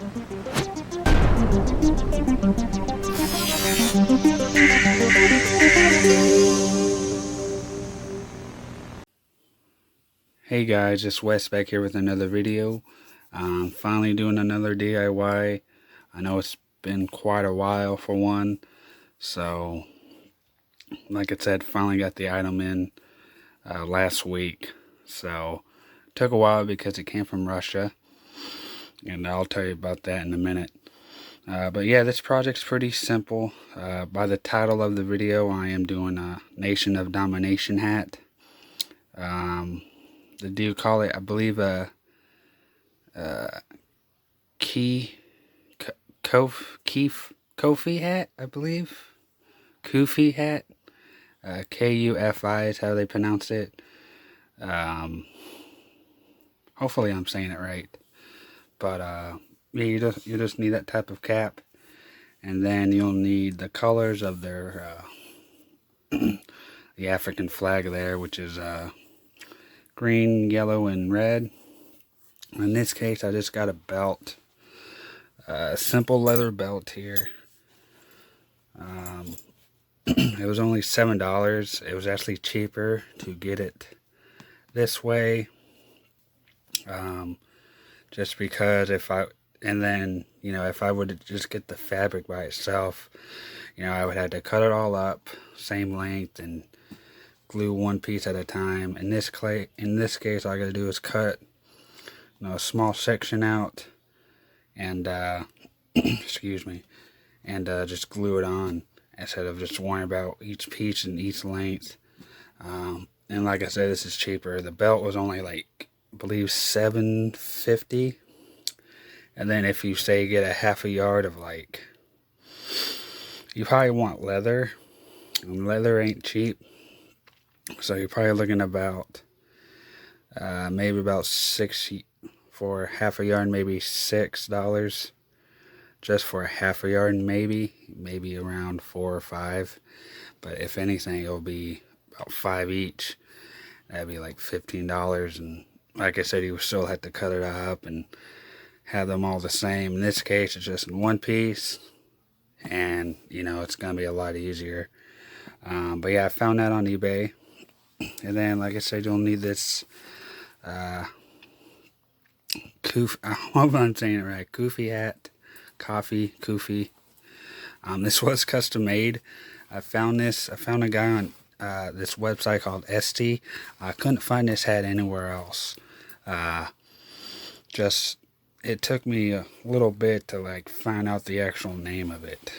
Hey guys, it's Wes back here with another video. Finally doing another DIY. I know it's been quite a while for one, so like I said, finally got the item in last week. So it took a while because it came from Russia, and I'll tell you about that in a minute. But yeah, this project's pretty simple. By the title of the video, I am doing a Nation of Domination hat. They do call it, I believe, a Kufi hat, I believe. Kufi hat. Kufi is how they pronounce it. Hopefully I'm saying it right. But yeah, you just need that type of cap, and then you'll need the colors of their the African flag there, which is green, yellow, and red. In this case, I just got a belt, a simple leather belt here. It was only $7. It was actually cheaper to get it this way, just because if I would just get the fabric by itself, I would have to cut it all up same length and glue one piece at a time. In this case, all I gotta do is cut a small section out and excuse me, and just glue it on instead of just worrying about each piece and each length. And like I said, this is cheaper. The belt was only like, I believe, $7.50. And then if you say get a half a yard of, like, you probably want leather, and leather ain't cheap, so you're probably looking about maybe about $6 for half a yard, maybe $6 just for a half a yard, maybe around 4 or 5. But if anything, it'll be about 5 each. That'd be like $15. And like I said, you still have to cut it up and have them all the same. In this case, it's just in one piece, and it's gonna be a lot easier. But yeah, I found that on eBay. And then, like I said, you'll need this Kufi, I hope I'm saying it right, Kufi hat. Kufi. This was custom made. I found a guy on this website called ST. I couldn't find this hat anywhere else. It took me a little bit to find out the actual name of it.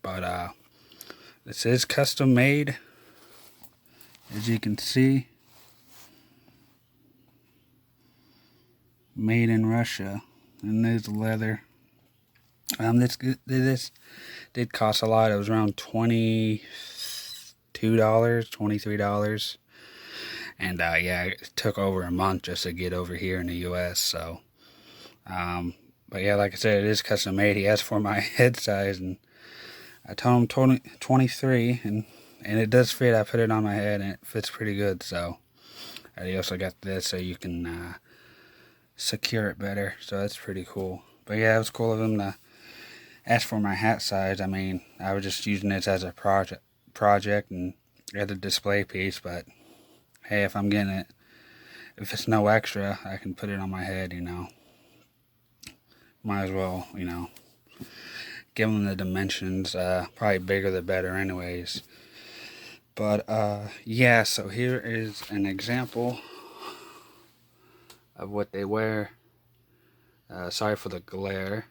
But this is custom made, as you can see. Made in Russia. And there's leather. This did cost a lot. It was around $22, $23. And yeah, it took over a month just to get over here in the US. So but yeah, like I said, it is custom made. He asked for my head size, and I told him 23, and it does fit. I put it on my head, and it fits pretty good. So I also got this so you can secure it better. So that's pretty cool. But yeah, it was cool of him to ask for my hat size. I mean, I was just using this as a project and as a display piece. But hey, if I'm getting it, if it's no extra, I can put it on my head. Might as well, give them the dimensions. Probably bigger the better, anyways. But yeah, so here is an example of what they wear. Sorry for the glare.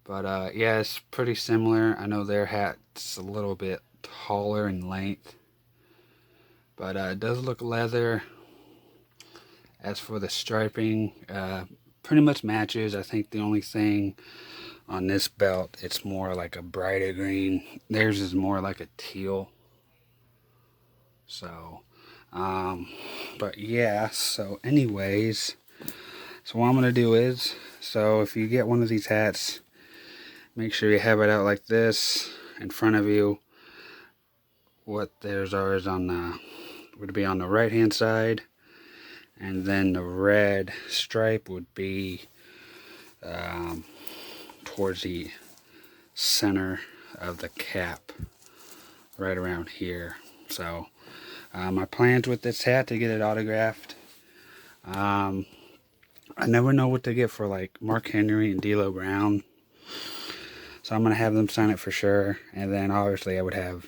But yeah, it's pretty similar. I know their hat's a little bit taller in length, but it does look leather. As for the striping, pretty much matches. I think the only thing on this belt, it's more like a brighter green. Theirs is more like a teal. So but yeah, so anyways, so what I'm gonna do is, so if you get one of these hats, make sure you have it out like this in front of you. What theirs are is would be on the right hand side, and then the red stripe would be towards the center of the cap, right around here. So my plans with this hat to get it autographed. I never know what to get for like Mark Henry and D'Lo Brown, so I'm gonna have them sign it for sure. And then obviously I would have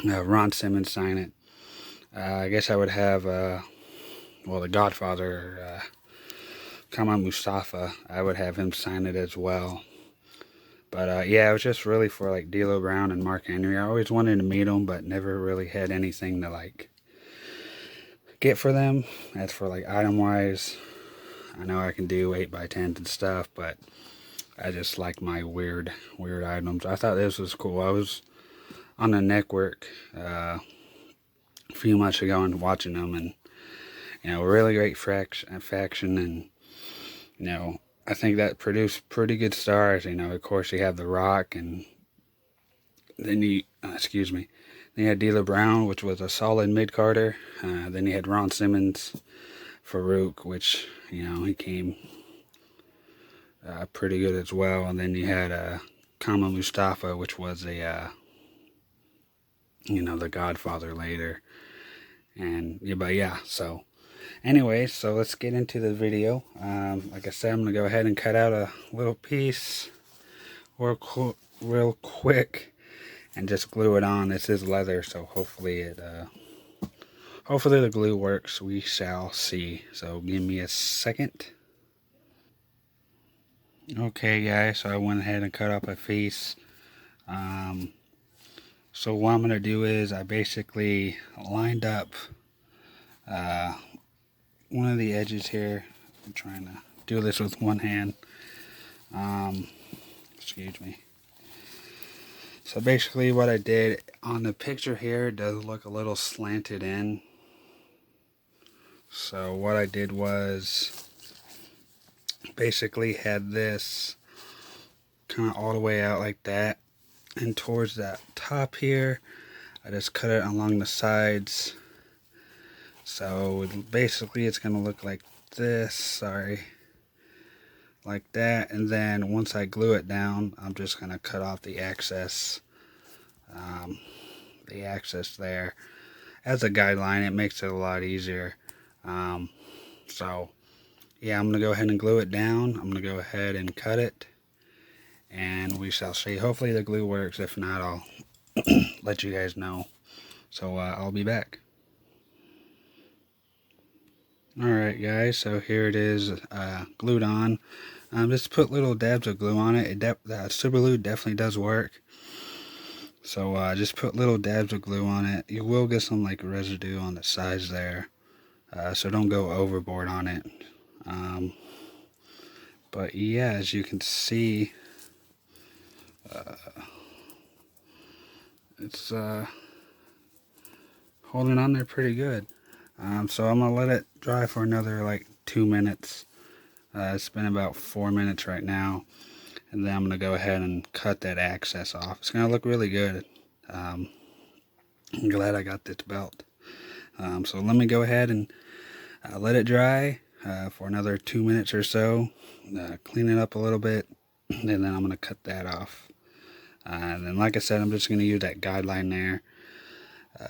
Ron Simmons sign it. I guess I would have well, the Godfather, Kamal Mustafa. I would have him sign it as well. But yeah, it was just really for like D'Lo Brown and Mark Henry. I always wanted to meet them, but never really had anything to like get for them. As for like item wise, I know I can do 8x10s and stuff, but I just like my weird items. I thought this was cool. I was on the network a few months ago and watching them, and you know, really great faction, and you know, I think that produced pretty good stars. You know, of course you have The Rock, and then you excuse me, then you had D'Lo Brown, which was a solid mid-carder. Then you had Ron Simmons, Farouk, which, you know, he came pretty good as well. And then you had Kamal Mustafa, which was a, you know, the Godfather later. And, yeah, but yeah, so anyway, so let's get into the video. Like I said, I'm going to go ahead and cut out a little piece real quick and just glue it on. This is leather, so hopefully hopefully the glue works. We shall see. So give me a second. Okay, guys, so I went ahead and cut up a piece. So what I'm going to do is I basically lined up one of the edges here. I'm trying to do this with one hand. Excuse me. So basically what I did on the picture here, it does look a little slanted in. So what I did was basically had this kind of all the way out like that, and towards that top here I just cut it along the sides. So basically it's going to look like this, like that. And then once I glue it down, I'm just going to cut off the excess there. As a guideline, it makes it a lot easier. So yeah, I'm going to go ahead and glue it down. I'm going to go ahead and cut it, and we shall see. Hopefully the glue works. If not, I'll let you guys know. So I'll be back. Alright guys, so here it is glued on. Just put little dabs of glue on it. Super glue definitely does work. So just put little dabs of glue on it. You will get some like residue on the sides there. So don't go overboard on it. But yeah, as you can see, it's holding on there pretty good. So I'm gonna let it dry for another like 2 minutes. It's been about 4 minutes right now, and then I'm gonna go ahead and cut that excess off. It's gonna look really good. I'm glad I got this belt. So let me go ahead and let it dry for another 2 minutes or so. Clean it up a little bit, and then I'm gonna cut that off. And then, like I said, I'm just gonna use that guideline there.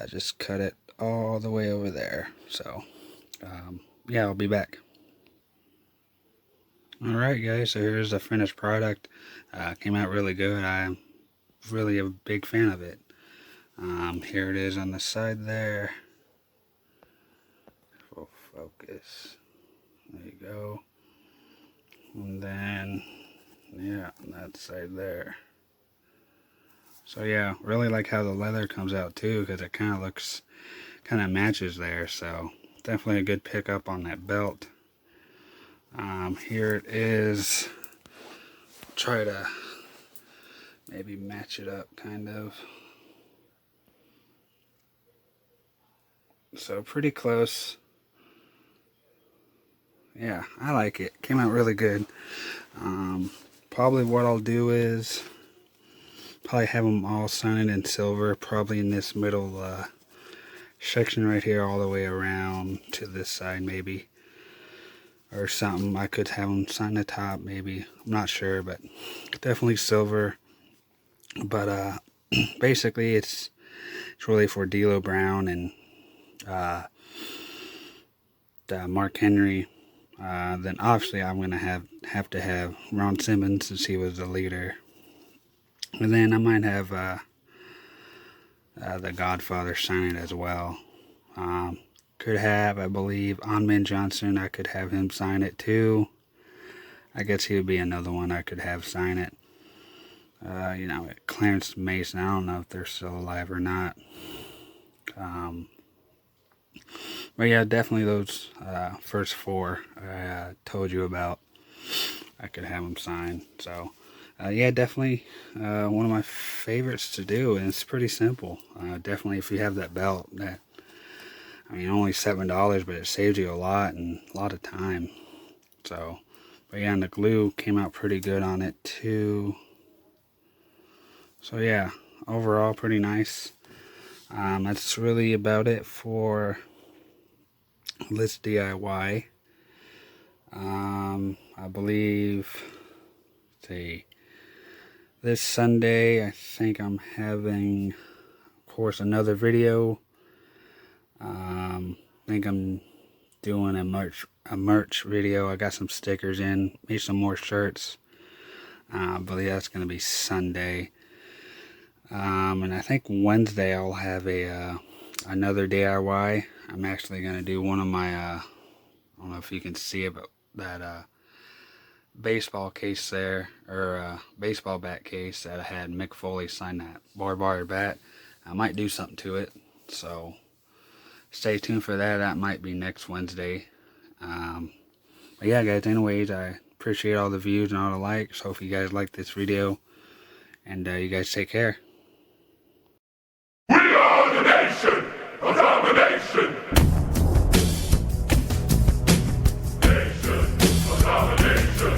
Just cut it all the way over there. So yeah, I'll be back. Alright guys, so here's the finished product. Came out really good. I'm really a big fan of it. Here it is on the side there. Full focus. There you go. And then, yeah, on that side there. So yeah, really like how the leather comes out too, because it kind of matches there. So definitely a good pickup on that belt. Here it is. Try to maybe match it up, kind of. So pretty close. Yeah, I like it. Came out really good. Probably what I'll do is probably have them all signed in silver, probably in this middle section right here, all the way around to this side maybe. or something. I could have him sign the top, maybe. I'm not sure, but definitely silver. But basically, it's really for D'Lo Brown and Mark Henry. Then obviously I'm gonna have to have Ron Simmons, since he was the leader. And then I might have the Godfather sign it as well. Could have, I believe, Onman Johnson. I could have him sign it too. I guess he would be another one I could have sign it. You know, Clarence Mason. I don't know if they're still alive or not. But yeah, definitely those first four I told you about, I could have them sign. So yeah, definitely one of my favorites to do, and it's pretty simple. Definitely, if you have that belt, that, I mean, only $7, but it saves you a lot and a lot of time. So, but yeah, and the glue came out pretty good on it too. So yeah, overall pretty nice. That's really about it for Let's DIY. I believe, let's see, this Sunday I think I'm having, of course, another video. I think I'm doing a merch video. I got some stickers in, made some more shirts. But yeah, that's gonna be Sunday. And I think Wednesday I'll have another DIY. I'm actually gonna do one of my I don't know if you can see it, but that baseball case there, or baseball bat case that I had Mick Foley sign, that barbed wire bat. I might do something to it, so stay tuned for that. That might be next Wednesday. But yeah, guys, anyways, I appreciate all the views and all the likes. Hope you guys like this video, and you guys take care. We are the nation of domination. Nation of domination.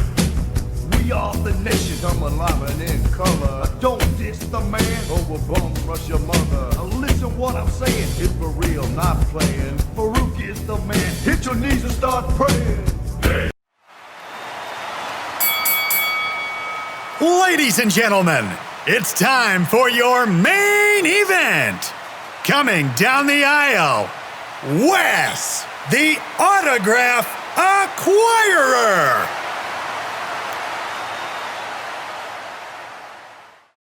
We are the nation, come alive in color. Don't diss the man, or bum rush your mother. Now listen what I'm saying, it's for real, not playing. Farouk is the man, hit your knees and start praying. Ladies and gentlemen, it's time for your main event. Coming down the aisle, Wes, the Autograph Acquirer.